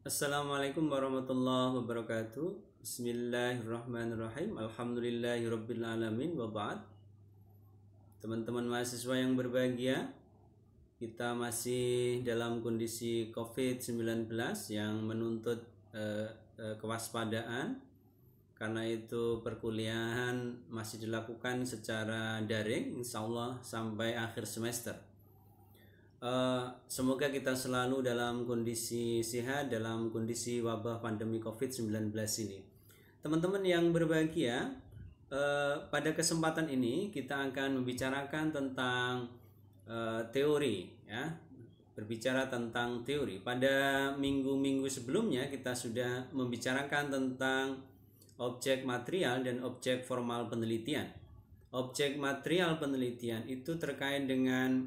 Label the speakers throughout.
Speaker 1: Assalamualaikum warahmatullahi wabarakatuh. Bismillahirrahmanirrahim. Alhamdulillahirabbil alamin wa ba'd. Teman-teman mahasiswa yang berbahagia, kita masih dalam kondisi COVID-19 yang menuntut kewaspadaan. Karena itu perkuliahan masih dilakukan secara daring, insya Allah sampai akhir semester. Semoga kita selalu dalam kondisi sehat dalam kondisi wabah pandemi COVID-19 ini. Teman-teman yang berbahagia, pada kesempatan ini kita akan membicarakan tentang teori, ya. Berbicara tentang teori. Pada minggu-minggu sebelumnya kita sudah membicarakan tentang objek material dan objek formal penelitian. Objek material penelitian itu terkait dengan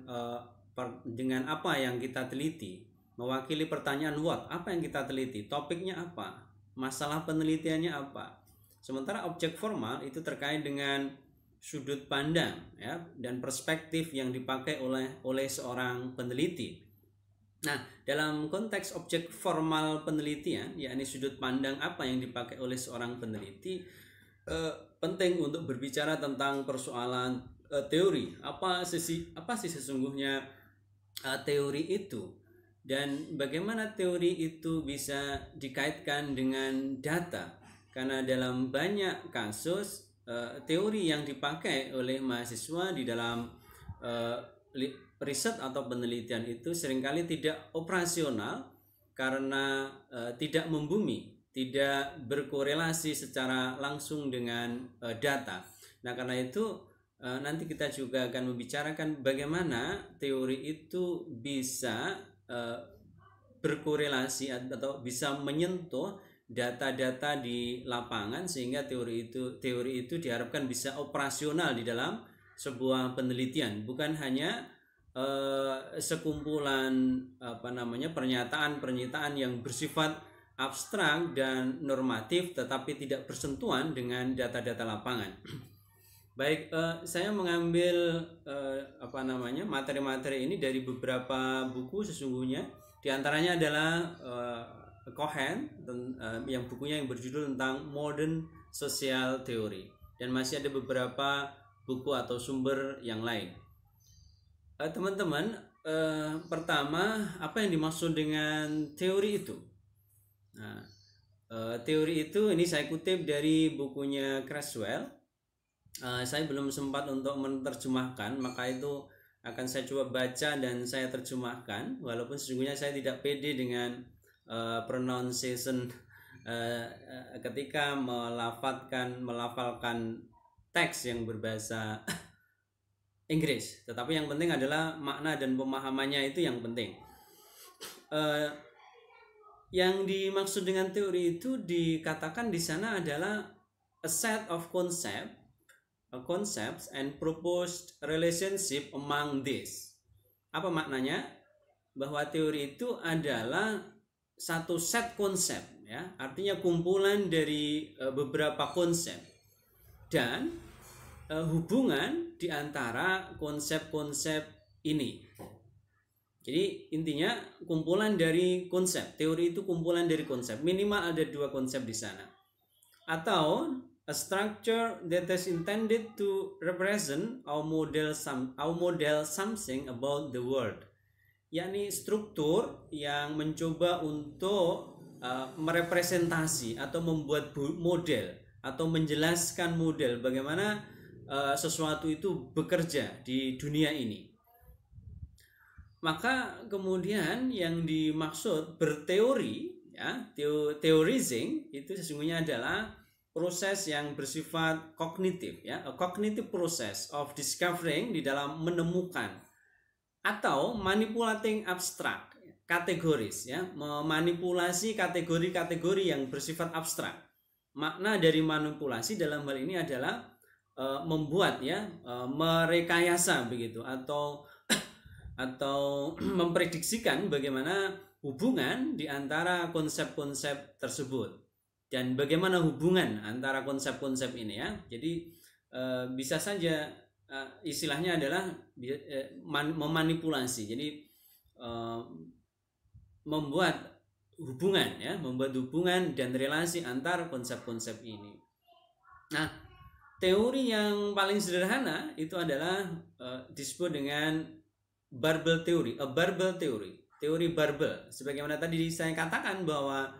Speaker 1: apa yang kita teliti, mewakili pertanyaan what, apa yang kita teliti, topiknya apa, masalah penelitiannya apa. Sementara objek formal itu terkait dengan sudut pandang, ya, dan perspektif yang dipakai oleh seorang peneliti. Nah, dalam konteks objek formal penelitian, yakni sudut pandang apa yang dipakai oleh seorang peneliti, penting untuk berbicara tentang persoalan teori. Apa sih sesungguhnya teori itu, dan bagaimana teori itu bisa dikaitkan dengan data, karena dalam banyak kasus teori yang dipakai oleh mahasiswa di dalam riset atau penelitian itu seringkali tidak operasional karena tidak membumi, tidak berkorelasi secara langsung dengan data. Nah, karena itu nanti kita juga akan membicarakan bagaimana teori itu bisa berkorelasi atau bisa menyentuh data-data di lapangan, sehingga teori itu diharapkan bisa operasional di dalam sebuah penelitian, bukan hanya sekumpulan pernyataan yang bersifat abstrak dan normatif tetapi tidak bersentuhan dengan data-data lapangan. Baik, saya mengambil materi-materi ini dari beberapa buku sesungguhnya. Di antaranya adalah Cohen yang bukunya yang berjudul tentang Modern Social Theory, dan masih ada beberapa buku atau sumber yang lain. Teman-teman, pertama, apa yang dimaksud dengan teori itu? Nah, teori itu ini saya kutip dari bukunya Creswell. Saya belum sempat untuk menerjemahkan, maka itu akan saya coba baca dan saya terjemahkan, walaupun sesungguhnya saya tidak pede dengan pronunciation ketika melafalkan teks yang berbahasa Inggris. Tetapi yang penting adalah makna dan pemahamannya, itu yang penting. Yang dimaksud dengan teori itu dikatakan di sana adalah a set of concepts and proposed relationship among these. Apa maknanya? Bahwa teori itu adalah satu set konsep, ya, artinya kumpulan dari beberapa konsep dan hubungan di antara konsep-konsep ini. Jadi intinya kumpulan dari konsep. Teori itu kumpulan dari konsep. Minimal ada dua konsep di sana. Atau a structure that is intended to represent or model something about the world. Yakni struktur yang mencoba untuk merepresentasi atau membuat model atau menjelaskan model bagaimana sesuatu itu bekerja di dunia ini. Maka kemudian yang dimaksud berteori, ya, theorizing itu sesungguhnya adalah proses yang bersifat kognitif, ya, a cognitive process of discovering, di dalam menemukan atau manipulating abstract kategoris, ya, memanipulasi kategori-kategori yang bersifat abstrak. Makna dari manipulasi dalam hal ini adalah membuat, ya, merekayasa begitu, atau memprediksikan bagaimana hubungan di antara konsep-konsep tersebut dan bagaimana hubungan antara konsep-konsep ini, ya. Jadi bisa saja istilahnya adalah memanipulasi. Jadi membuat hubungan ya, membuat hubungan dan relasi antar konsep-konsep ini. Nah, teori yang paling sederhana itu adalah disebut dengan barbel teori, barbel teori, teori barbel. Sebagaimana tadi saya katakan bahwa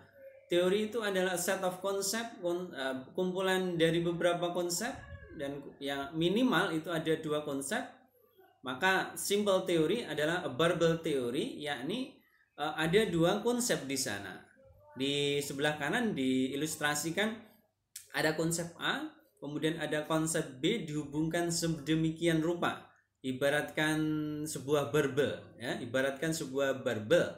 Speaker 1: teori itu adalah set of konsep, kumpulan dari beberapa konsep, dan yang minimal itu ada 2 konsep. Maka simple teori adalah a barbel teori, yakni ada 2 konsep di sana. Di sebelah kanan diilustrasikan ada konsep A, kemudian ada konsep B dihubungkan sedemikian rupa, ibaratkan sebuah barbel ya, ibaratkan sebuah barbel.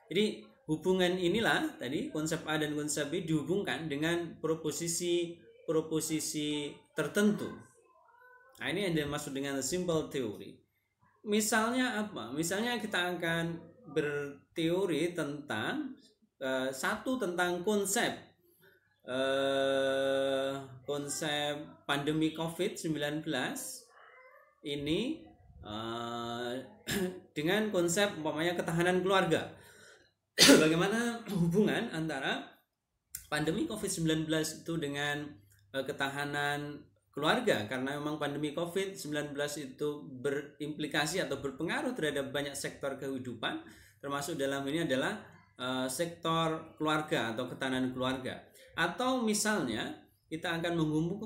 Speaker 1: Jadi hubungan inilah tadi, konsep A dan konsep B dihubungkan dengan proposisi tertentu. Nah, ini yang dimaksud dengan simple teori. Misalnya apa? Misalnya kita akan berteori tentang tentang konsep pandemi COVID-19 ini dengan konsep umpamanya ketahanan keluarga. Bagaimana hubungan antara pandemi COVID-19 itu dengan ketahanan keluarga, karena memang pandemi COVID-19 itu berimplikasi atau berpengaruh terhadap banyak sektor kehidupan, termasuk dalam ini adalah sektor keluarga atau ketahanan keluarga. Atau misalnya kita akan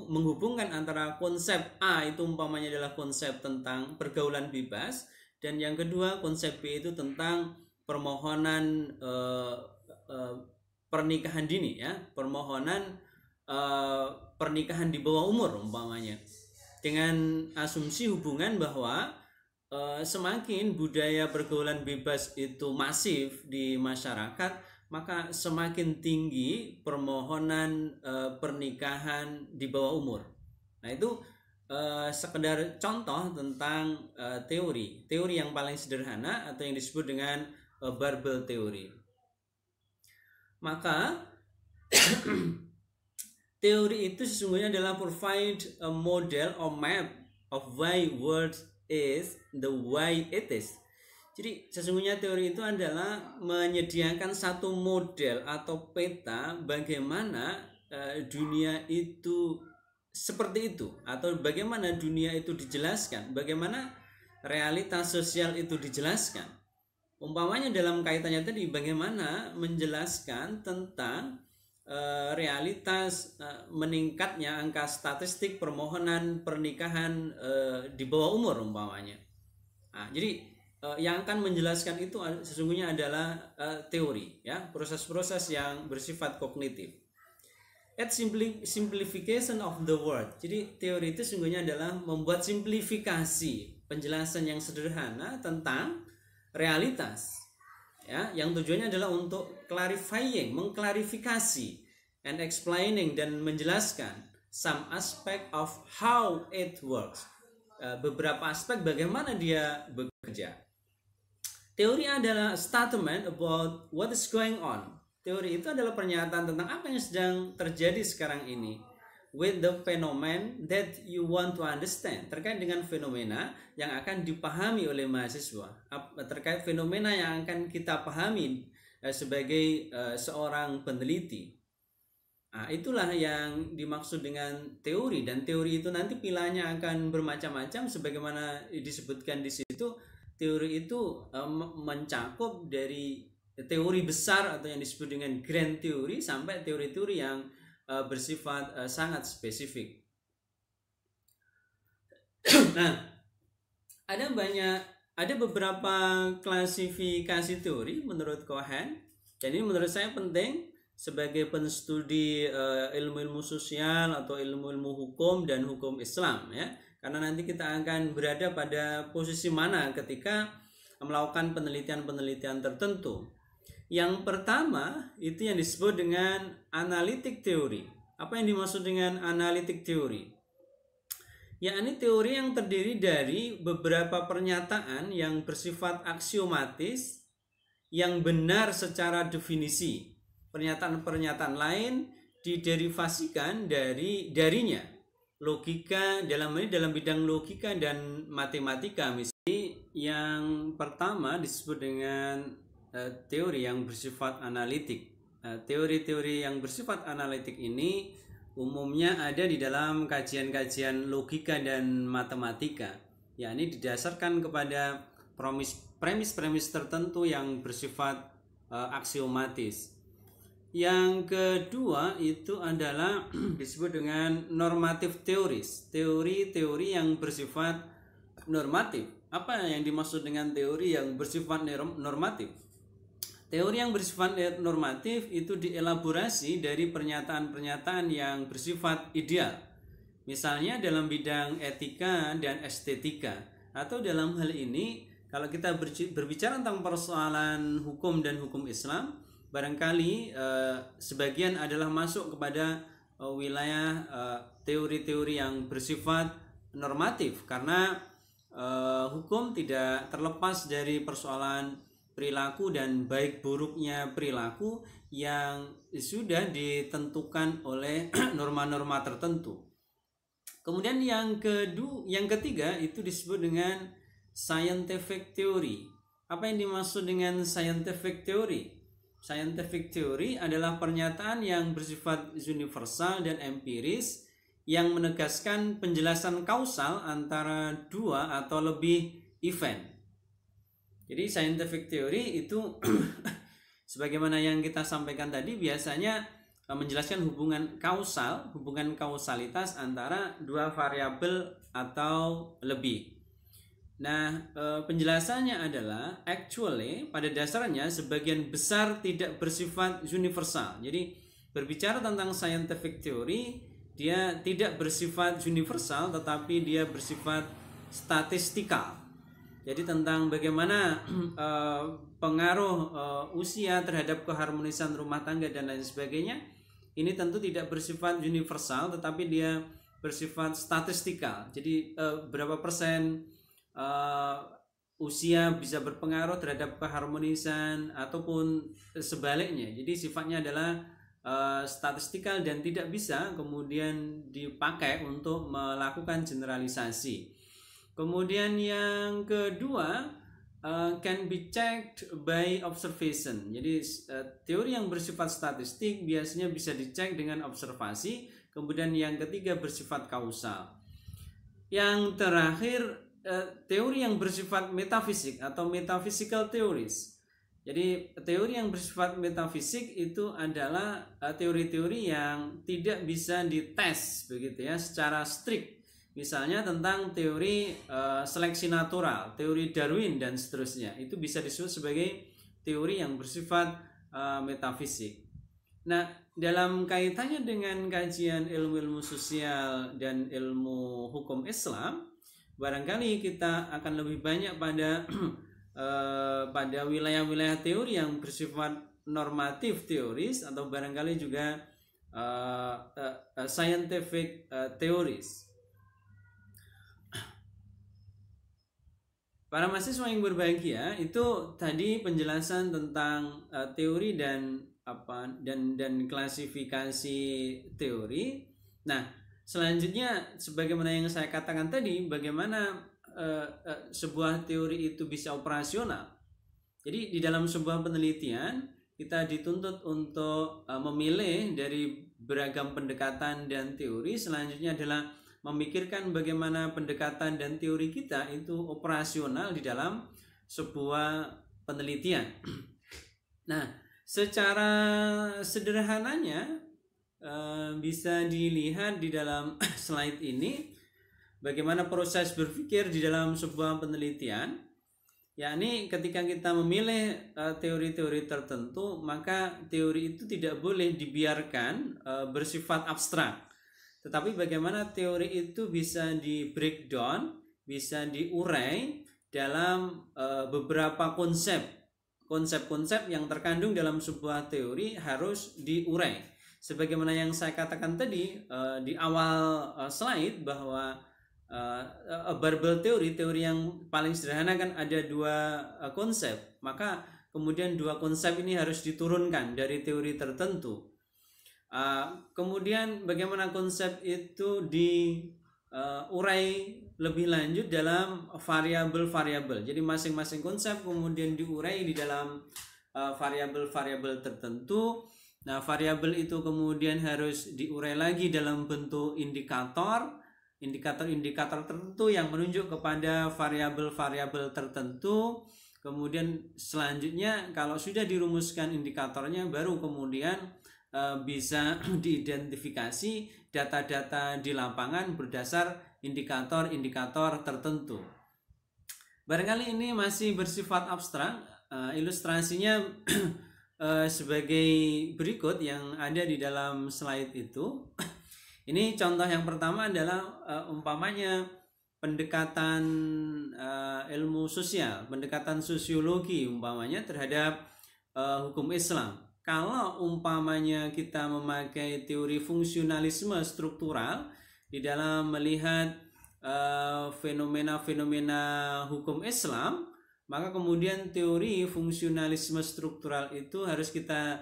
Speaker 1: menghubungkan antara konsep A itu umpamanya adalah konsep tentang pergaulan bebas, dan yang kedua konsep B itu tentang permohonan pernikahan dini ya, permohonan pernikahan di bawah umur umpamanya, dengan asumsi hubungan bahwa semakin budaya pergaulan bebas itu masif di masyarakat, maka semakin tinggi permohonan pernikahan di bawah umur. Nah, itu sekedar contoh tentang teori yang paling sederhana atau yang disebut dengan barbel teori. Maka teori itu sesungguhnya adalah provide a model or map of why world is the way it is. Jadi sesungguhnya teori itu adalah menyediakan satu model atau peta bagaimana dunia itu seperti itu, atau bagaimana dunia itu dijelaskan, bagaimana realitas sosial itu dijelaskan. Umpamanya dalam kaitannya tadi, bagaimana menjelaskan tentang realitas meningkatnya angka statistik permohonan pernikahan di bawah umur umpamanya. Nah, jadi yang akan menjelaskan itu sesungguhnya adalah teori ya, proses-proses yang bersifat kognitif. At simplification of the word. Jadi teori itu sesungguhnya adalah membuat simplifikasi, penjelasan yang sederhana tentang realitas. Ya, yang tujuannya adalah untuk clarifying, mengklarifikasi, and explaining, dan menjelaskan some aspect of how it works, beberapa aspek bagaimana dia bekerja. Teori adalah statement about what is going on. Teori itu adalah pernyataan tentang apa yang sedang terjadi sekarang ini, with the phenomenon that you want to understand, terkait dengan fenomena yang akan dipahami oleh mahasiswa, terkait fenomena yang akan kita pahami sebagai seorang peneliti. Nah, itulah yang dimaksud dengan teori, dan teori itu nanti pilihannya akan bermacam-macam sebagaimana disebutkan di situ. Teori itu mencakup dari teori besar atau yang disebut dengan grand theory sampai teori-teori yang bersifat sangat spesifik. Nah, ada beberapa klasifikasi teori menurut Cohen, dan ini menurut saya penting sebagai penstudi ilmu-ilmu sosial atau ilmu-ilmu hukum dan hukum Islam ya, karena nanti kita akan berada pada posisi mana ketika melakukan penelitian-penelitian tertentu. Yang pertama itu yang disebut dengan analitik teori. Apa yang dimaksud dengan analitik teori? Yakni teori yang terdiri dari beberapa pernyataan yang bersifat aksiomatis yang benar secara definisi. Pernyataan-pernyataan lain diderivasikan darinya. Logika dalam bidang logika dan matematika. Misalnya yang pertama disebut dengan teori yang bersifat analitik. Teori-teori yang bersifat analitik ini umumnya ada di dalam kajian-kajian logika dan matematika, yakni didasarkan kepada premis-premis tertentu yang bersifat aksiomatis. Yang kedua itu adalah disebut dengan normatif teoris, teori-teori yang bersifat normatif. Apa yang dimaksud dengan teori yang bersifat normatif? Teori yang bersifat normatif itu dielaborasi dari pernyataan-pernyataan yang bersifat ideal. Misalnya dalam bidang etika dan estetika, atau dalam hal ini kalau kita berbicara tentang persoalan hukum dan hukum Islam, barangkali sebagian adalah masuk kepada wilayah teori-teori yang bersifat normatif, karena hukum tidak terlepas dari persoalan perilaku dan baik buruknya perilaku yang sudah ditentukan oleh norma-norma tertentu. Kemudian yang ketiga itu disebut dengan scientific theory. Apa yang dimaksud dengan scientific theory? Scientific theory adalah pernyataan yang bersifat universal dan empiris yang menegaskan penjelasan kausal antara dua atau lebih event. Jadi scientific theory itu sebagaimana yang kita sampaikan tadi biasanya menjelaskan hubungan kausalitas antara dua variabel atau lebih. Nah, penjelasannya adalah actually pada dasarnya sebagian besar tidak bersifat universal. Jadi berbicara tentang scientific theory, dia tidak bersifat universal tetapi dia bersifat statistikal. Jadi tentang bagaimana pengaruh usia terhadap keharmonisan rumah tangga dan lain sebagainya, ini tentu tidak bersifat universal tetapi dia bersifat statistikal. Jadi berapa persen usia bisa berpengaruh terhadap keharmonisan ataupun sebaliknya. Jadi sifatnya adalah statistikal dan tidak bisa kemudian dipakai untuk melakukan generalisasi. Kemudian yang kedua, can be checked by observation. Jadi teori yang bersifat statistik biasanya bisa dicek dengan observasi. Kemudian yang ketiga bersifat kausal. Yang terakhir, teori yang bersifat metafisik atau metaphysical theories. Jadi teori yang bersifat metafisik itu adalah teori-teori yang tidak bisa dites begitu ya secara strict. Misalnya tentang teori seleksi natural, teori Darwin dan seterusnya. Itu bisa disebut sebagai teori yang bersifat metafisik. Nah, dalam kaitannya dengan kajian ilmu-ilmu sosial dan ilmu hukum Islam, barangkali kita akan lebih banyak pada pada wilayah-wilayah teori yang bersifat normatif teoris atau barangkali juga scientific theories. Para mahasiswa yang berbahagia, itu tadi penjelasan tentang teori dan klasifikasi teori. Nah, selanjutnya sebagaimana yang saya katakan tadi, bagaimana sebuah teori itu bisa operasional. Jadi di dalam sebuah penelitian kita dituntut untuk memilih dari beragam pendekatan dan teori. Selanjutnya adalah memikirkan bagaimana pendekatan dan teori kita itu operasional di dalam sebuah penelitian. Nah, secara sederhananya bisa dilihat di dalam slide ini bagaimana proses berpikir di dalam sebuah penelitian. Yakni ketika kita memilih teori-teori tertentu, maka teori itu tidak boleh dibiarkan bersifat abstrak. Tetapi bagaimana teori itu bisa di breakdown, bisa diurai dalam beberapa konsep-konsep yang terkandung dalam sebuah teori harus diurai. Sebagaimana yang saya katakan tadi di awal slide bahwa barbell teori yang paling sederhana kan ada dua konsep, maka kemudian dua konsep ini harus diturunkan dari teori tertentu. Kemudian bagaimana konsep itu diurai lebih lanjut dalam variabel-variabel. Jadi masing-masing konsep kemudian diurai di dalam variabel-variabel tertentu. Nah, variabel itu kemudian harus diurai lagi dalam bentuk indikator tertentu yang menunjuk kepada variabel-variabel tertentu. Kemudian selanjutnya kalau sudah dirumuskan indikatornya, baru kemudian bisa diidentifikasi data-data di lapangan berdasar indikator-indikator tertentu. Barangkali ini masih bersifat abstrak. Ilustrasinya sebagai berikut yang ada di dalam slide itu. Ini contoh yang pertama adalah umpamanya pendekatan ilmu sosial, pendekatan sosiologi umpamanya terhadap hukum Islam. Kalau umpamanya kita memakai teori fungsionalisme struktural di dalam melihat fenomena-fenomena hukum Islam, maka kemudian teori fungsionalisme struktural itu harus kita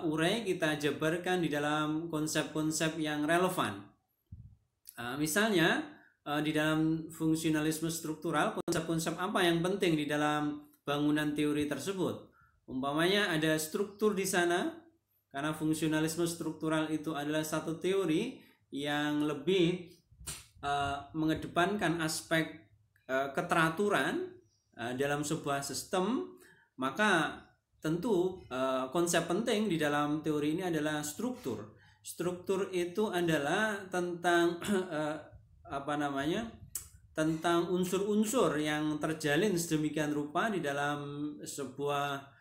Speaker 1: urai, kita jabarkan di dalam konsep-konsep yang relevan. Misalnya di dalam fungsionalisme struktural, konsep-konsep apa yang penting di dalam bangunan teori tersebut? Umpamanya ada struktur di sana, karena fungsionalisme struktural itu adalah satu teori yang lebih mengedepankan aspek keteraturan dalam sebuah sistem, maka tentu konsep penting di dalam teori ini adalah struktur. Struktur itu adalah tentang tentang unsur-unsur yang terjalin sedemikian rupa di dalam sebuah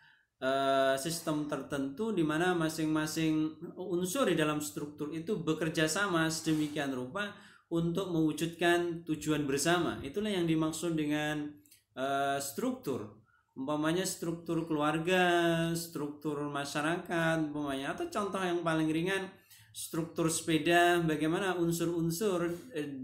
Speaker 1: sistem tertentu, di mana masing-masing unsur di dalam struktur itu bekerja sama sedemikian rupa untuk mewujudkan tujuan bersama. Itulah yang dimaksud dengan struktur. Umpamanya struktur keluarga, struktur masyarakat umpamanya, atau contoh yang paling ringan struktur sepeda, bagaimana unsur-unsur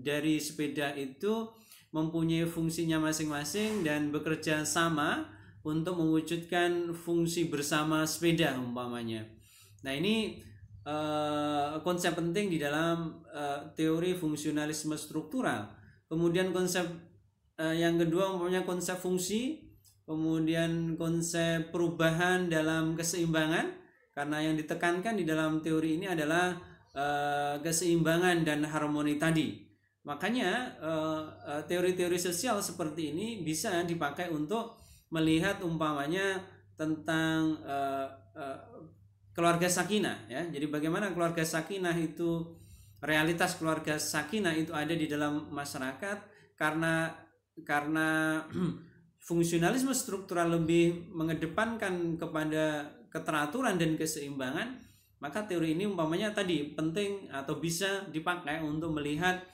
Speaker 1: dari sepeda itu mempunyai fungsinya masing-masing dan bekerja sama untuk mewujudkan fungsi bersama sepeda umpamanya. Nah, ini konsep penting di dalam teori fungsionalisme struktural. Kemudian konsep yang kedua umpamanya konsep fungsi, kemudian konsep perubahan dalam keseimbangan, karena yang ditekankan di dalam teori ini adalah keseimbangan dan harmoni tadi. Makanya teori-teori sosial seperti ini bisa dipakai untuk melihat umpamanya tentang keluarga sakinah, ya. Jadi bagaimana keluarga sakinah itu, realitas keluarga sakinah itu ada di dalam masyarakat, karena fungsionalisme struktural lebih mengedepankan kepada keteraturan dan keseimbangan, maka teori ini umpamanya tadi penting atau bisa dipakai untuk melihat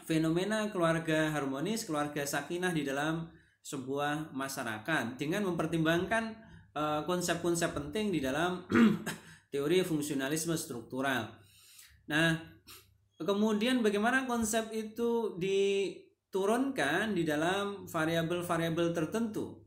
Speaker 1: fenomena keluarga harmonis, keluarga sakinah di dalam sebuah masyarakat dengan mempertimbangkan konsep-konsep penting di dalam teori fungsionalisme struktural. Nah, kemudian bagaimana konsep itu diturunkan di dalam variabel-variabel tertentu.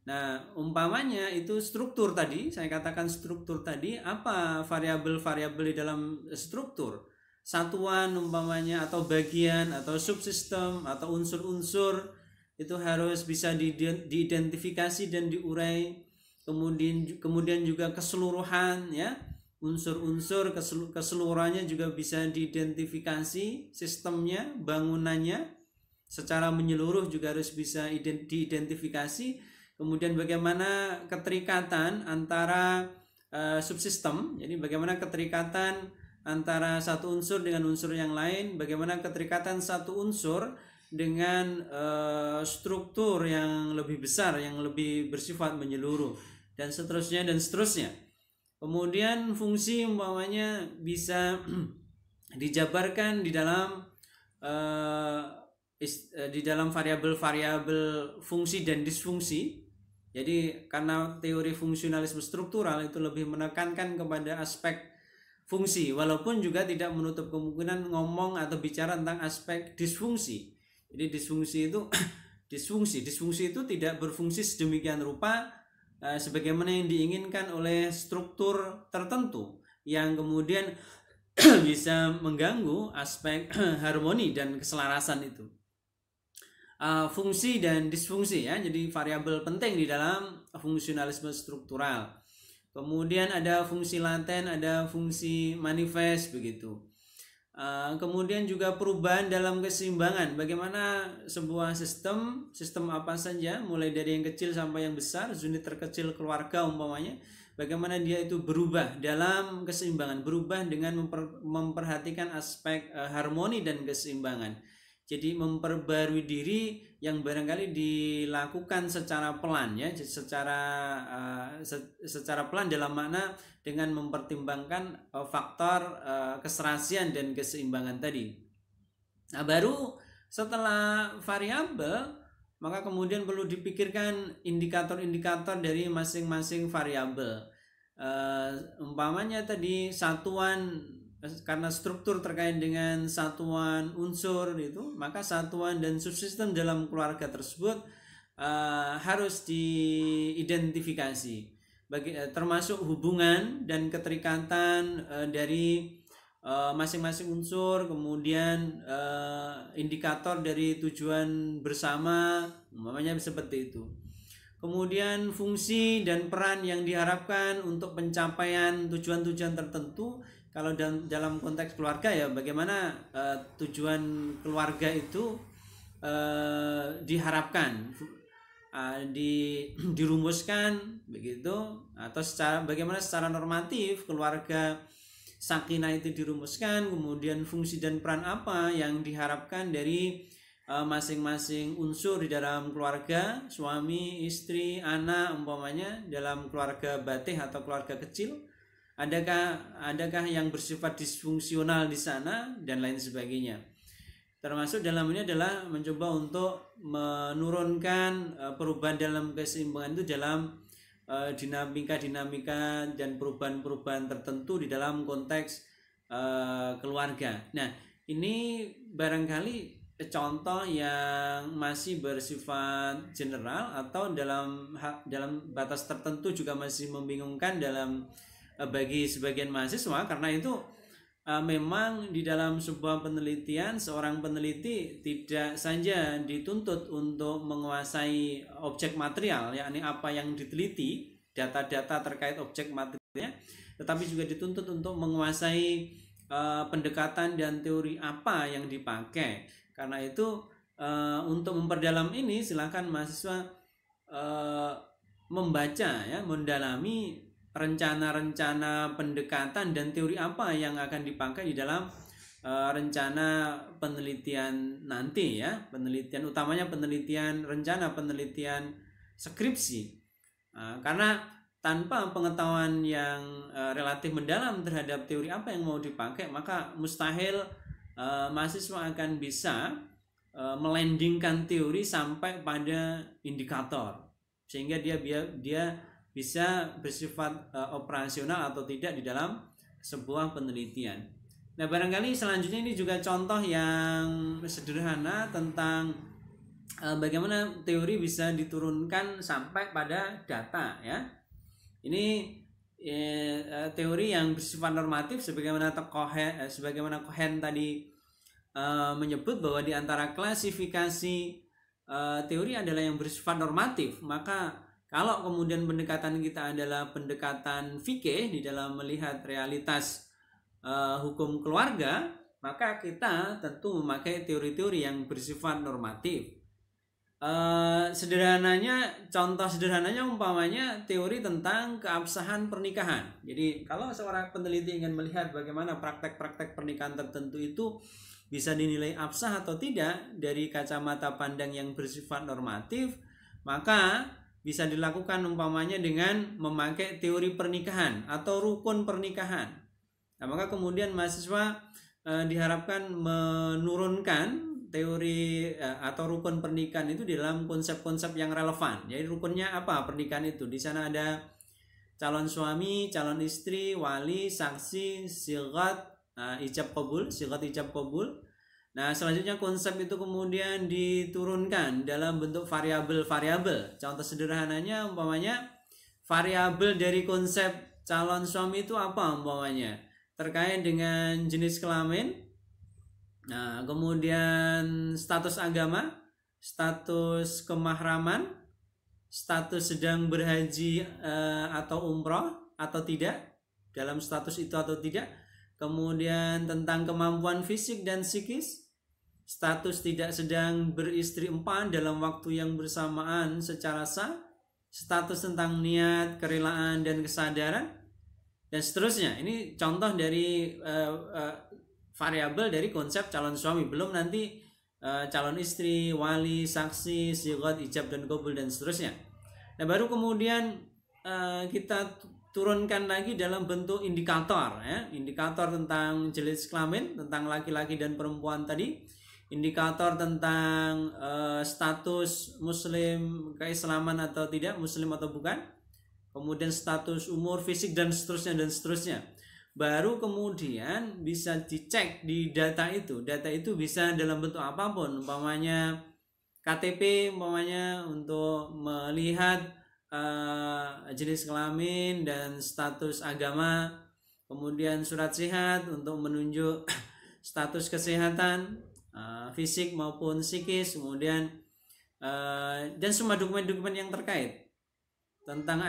Speaker 1: Nah, umpamanya itu struktur tadi, saya katakan struktur tadi, apa variabel-variabel di dalam struktur? Satuan umpamanya, atau bagian, atau subsistem, atau unsur-unsur itu harus bisa diidentifikasi dan diurai. Kemudian juga keseluruhan, ya, unsur-unsur keseluruhannya juga bisa diidentifikasi, sistemnya, bangunannya secara menyeluruh juga harus bisa diidentifikasi. Kemudian bagaimana keterikatan antara subsistem, jadi bagaimana keterikatan antara satu unsur dengan unsur yang lain, bagaimana keterikatan satu unsur dengan struktur yang lebih besar, yang lebih bersifat menyeluruh, dan seterusnya dan seterusnya. Kemudian fungsi umpamanya bisa dijabarkan di dalam variabel-variabel fungsi dan disfungsi. Jadi karena teori fungsionalisme struktural itu lebih menekankan kepada aspek fungsi, walaupun juga tidak menutup kemungkinan ngomong atau bicara tentang aspek disfungsi. Jadi disfungsi itu tidak berfungsi sedemikian rupa sebagaimana yang diinginkan oleh struktur tertentu yang kemudian bisa mengganggu aspek harmoni dan keselarasan itu. fungsi dan disfungsi ya. Jadi variabel penting di dalam fungsionalisme struktural. Kemudian ada fungsi laten, ada fungsi manifest begitu. Kemudian juga perubahan dalam keseimbangan. Bagaimana sebuah sistem apa saja, mulai dari yang kecil sampai yang besar, unit terkecil keluarga umpamanya, bagaimana dia itu berubah dalam keseimbangan, berubah dengan memperhatikan aspek harmoni dan keseimbangan. Jadi memperbarui diri yang barangkali dilakukan secara pelan ya, secara pelan dalam makna dengan mempertimbangkan faktor keserasian dan keseimbangan tadi. Nah, baru setelah variabel, maka kemudian perlu dipikirkan indikator-indikator dari masing-masing variabel. Umpamanya tadi satuan, karena struktur terkait dengan satuan unsur itu, maka satuan dan subsistem dalam keluarga tersebut harus diidentifikasi, termasuk hubungan dan keterikatan dari masing-masing unsur, kemudian indikator dari tujuan bersama, umpamanya seperti itu. Kemudian fungsi dan peran yang diharapkan untuk pencapaian tujuan-tujuan tertentu. Kalau dalam konteks keluarga ya, bagaimana tujuan keluarga itu diharapkan, dirumuskan begitu, atau bagaimana secara normatif keluarga sakinah itu dirumuskan, kemudian fungsi dan peran apa yang diharapkan dari masing-masing unsur di dalam keluarga, suami, istri, anak umpamanya, dalam keluarga batih atau keluarga kecil. Adakah yang bersifat disfungsional di sana dan lain sebagainya. Termasuk dalam ini adalah mencoba untuk menurunkan perubahan dalam keseimbangan itu dalam dinamika dan perubahan-perubahan tertentu di dalam konteks keluarga. Nah, ini barangkali contoh yang masih bersifat general atau dalam batas tertentu juga masih membingungkan bagi sebagian mahasiswa, karena itu memang di dalam sebuah penelitian seorang peneliti tidak saja dituntut untuk menguasai objek material, yakni apa yang diteliti, data-data terkait objek materialnya, tetapi juga dituntut untuk menguasai pendekatan dan teori apa yang dipakai. Karena itu untuk memperdalam ini silakan mahasiswa membaca ya, mendalami rencana-rencana pendekatan dan teori apa yang akan dipakai di dalam rencana penelitian nanti ya, penelitian utamanya rencana penelitian skripsi. Karena tanpa pengetahuan yang relatif mendalam terhadap teori apa yang mau dipakai, maka mustahil mahasiswa akan bisa melandingkan teori sampai pada indikator, sehingga dia bisa bersifat operasional atau tidak di dalam sebuah penelitian. Nah, barangkali selanjutnya ini juga contoh yang sederhana tentang bagaimana teori bisa diturunkan sampai pada data ya. Ini teori yang bersifat normatif, sebagaimana Cohen tadi menyebut bahwa di antara klasifikasi teori adalah yang bersifat normatif. Maka kalau kemudian pendekatan kita adalah pendekatan fikih di dalam melihat realitas hukum keluarga, maka kita tentu memakai teori-teori yang bersifat normatif. Contoh sederhananya umpamanya teori tentang keabsahan pernikahan. Jadi kalau seorang peneliti ingin melihat bagaimana praktek-praktek pernikahan tertentu itu bisa dinilai absah atau tidak dari kacamata pandang yang bersifat normatif, maka bisa dilakukan umpamanya dengan memakai teori pernikahan atau rukun pernikahan. Nah, maka kemudian mahasiswa diharapkan menurunkan teori atau rukun pernikahan itu di dalam konsep-konsep yang relevan. Jadi rukunnya apa pernikahan itu? Di sana ada calon suami, calon istri, wali, saksi, sigat, ijab qabul. Nah, selanjutnya konsep itu kemudian diturunkan dalam bentuk variabel-variabel. Contoh sederhananya umpamanya variabel dari konsep calon suami itu apa umpamanya? Terkait dengan jenis kelamin. Nah, kemudian status agama, status kemahraman, status sedang berhaji atau umroh atau tidak, dalam status itu atau tidak. Kemudian tentang kemampuan fisik dan psikis, status tidak sedang beristri 4 dalam waktu yang bersamaan secara sah, status tentang niat, kerelaan, dan kesadaran, dan seterusnya. Ini contoh dari variabel dari konsep calon suami, belum nanti calon istri, wali, saksi, sighat, ijab dan qabul dan seterusnya. Nah, baru kemudian kita turunkan lagi dalam bentuk indikator, ya. Indikator tentang jenis kelamin, tentang laki-laki dan perempuan tadi, indikator tentang status muslim, keislaman atau tidak, muslim atau bukan, kemudian status umur, fisik, dan seterusnya dan seterusnya. Baru kemudian bisa dicek di data itu. Data itu bisa dalam bentuk apapun, umpamanya KTP, umpamanya untuk melihat jenis kelamin dan status agama, kemudian surat sehat untuk menunjuk status kesehatan fisik maupun psikis, kemudian dan semua dokumen-dokumen yang terkait tentang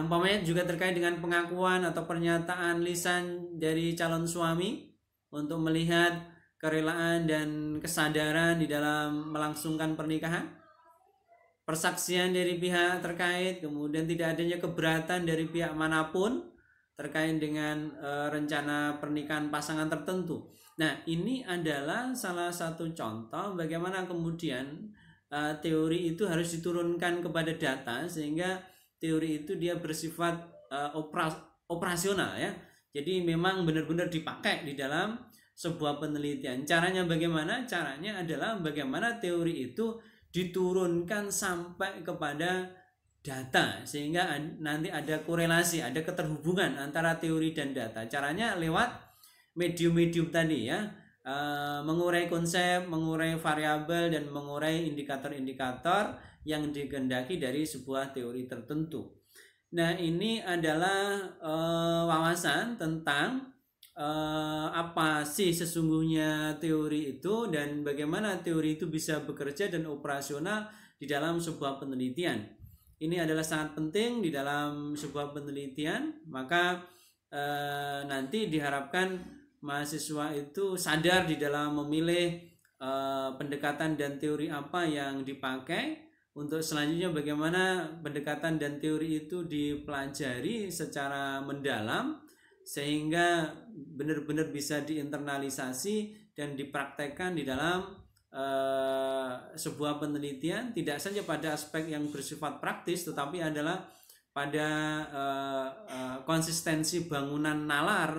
Speaker 1: umpamanya juga terkait dengan pengakuan atau pernyataan lisan dari calon suami untuk melihat kerelaan dan kesadaran di dalam melangsungkan pernikahan, persaksian dari pihak terkait, kemudian tidak adanya keberatan dari pihak manapun terkait dengan rencana pernikahan pasangan tertentu. Nah, ini adalah salah satu contoh bagaimana kemudian teori itu harus diturunkan kepada data, sehingga teori itu dia bersifat operasional, ya. Jadi memang benar-benar dipakai di dalam sebuah penelitian. Caranya bagaimana? Caranya adalah bagaimana teori itu diturunkan sampai kepada data, sehingga nanti ada korelasi, ada keterhubungan antara teori dan data. Caranya lewat medium-medium tadi, ya, mengurai konsep, mengurai variabel, dan mengurai indikator-indikator yang dikehendaki dari sebuah teori tertentu. Nah, ini adalah wawasan tentang apa sih sesungguhnya teori itu dan bagaimana teori itu bisa bekerja dan operasional di dalam sebuah penelitian. Ini adalah sangat penting di dalam sebuah penelitian, maka nanti diharapkan mahasiswa itu sadar di dalam memilih pendekatan dan teori apa yang dipakai. Untuk selanjutnya bagaimana pendekatan dan teori itu dipelajari secara mendalam sehingga benar-benar bisa diinternalisasi dan dipraktekkan di dalam sebuah penelitian, tidak saja pada aspek yang bersifat praktis tetapi adalah pada konsistensi bangunan nalar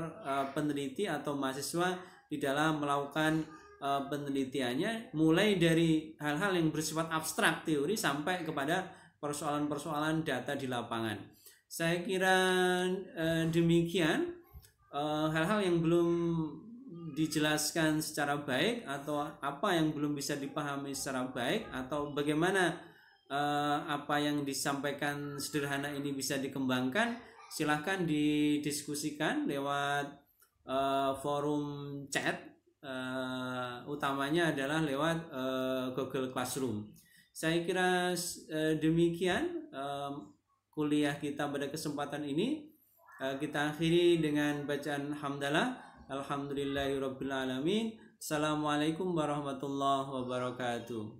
Speaker 1: peneliti atau mahasiswa di dalam melakukan penelitiannya, mulai dari hal-hal yang bersifat abstrak teori sampai kepada persoalan-persoalan data di lapangan. Saya kira demikian hal-hal yang belum dijelaskan secara baik atau apa yang belum bisa dipahami secara baik atau bagaimana apa yang disampaikan sederhana ini bisa dikembangkan, silahkan didiskusikan lewat forum chat, utamanya adalah lewat Google Classroom. Saya kira demikian kuliah kita pada kesempatan ini. Kita akhiri dengan bacaan hamdalah. Alhamdulillahirabbil alamin. Assalamualaikum warahmatullahi wabarakatuh.